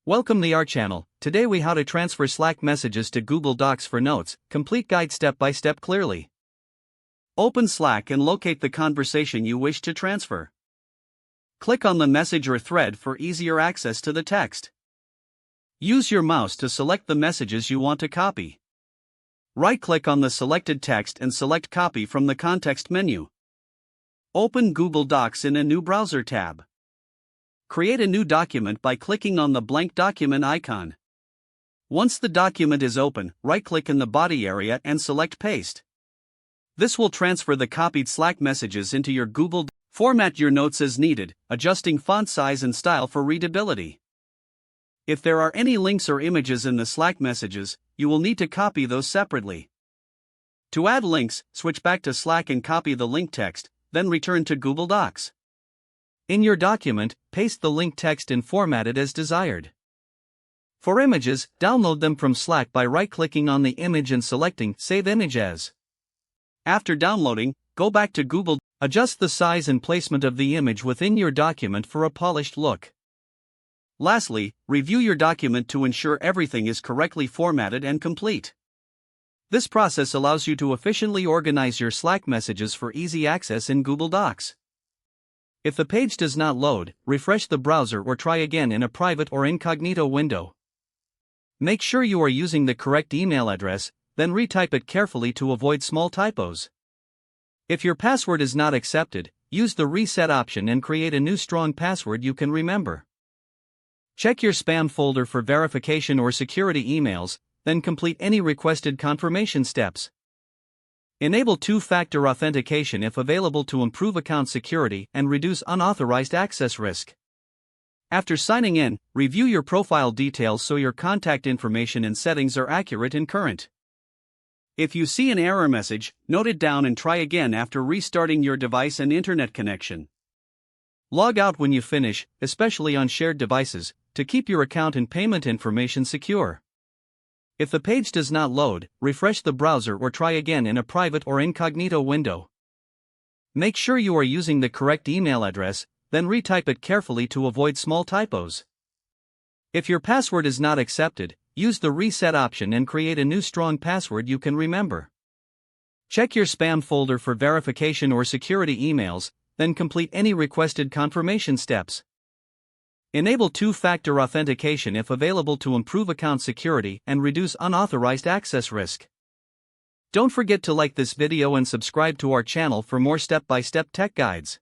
Welcome to our channel. Today we how to transfer Slack messages to Google Docs for notes, complete guide step by step clearly. Open Slack and locate the conversation you wish to transfer. Click on the message or thread for easier access to the text. Use your mouse to select the messages you want to copy. Right-click on the selected text and select Copy from the context menu. Open Google Docs in a new browser tab. Create a new document by clicking on the blank document icon. Once the document is open, right-click in the body area and select Paste. This will transfer the copied Slack messages into your Google Docs. Format your notes as needed, adjusting font size and style for readability. If there are any links or images in the Slack messages, you will need to copy those separately. To add links, switch back to Slack and copy the link text, then return to Google Docs. In your document, paste the link text and format it as desired. For images, download them from Slack by right-clicking on the image and selecting Save Image As. After downloading, go back to Google. Adjust the size and placement of the image within your document for a polished look. Lastly, review your document to ensure everything is correctly formatted and complete. This process allows you to efficiently organize your Slack messages for easy access in Google Docs. If the page does not load, refresh the browser or try again in a private or incognito window. Make sure you are using the correct email address, then retype it carefully to avoid small typos. If your password is not accepted, use the reset option and create a new strong password you can remember. Check your spam folder for verification or security emails, then complete any requested confirmation steps. Enable two-factor authentication if available to improve account security and reduce unauthorized access risk. After signing in, review your profile details so your contact information and settings are accurate and current. If you see an error message, note it down and try again after restarting your device and internet connection. Log out when you finish, especially on shared devices, to keep your account and payment information secure. If the page does not load, refresh the browser or try again in a private or incognito window. Make sure you are using the correct email address, then retype it carefully to avoid small typos. If your password is not accepted, use the reset option and create a new strong password you can remember. Check your spam folder for verification or security emails, then complete any requested confirmation steps. Enable two-factor authentication if available to improve account security and reduce unauthorized access risk. Don't forget to like this video and subscribe to our channel for more step-by-step tech guides.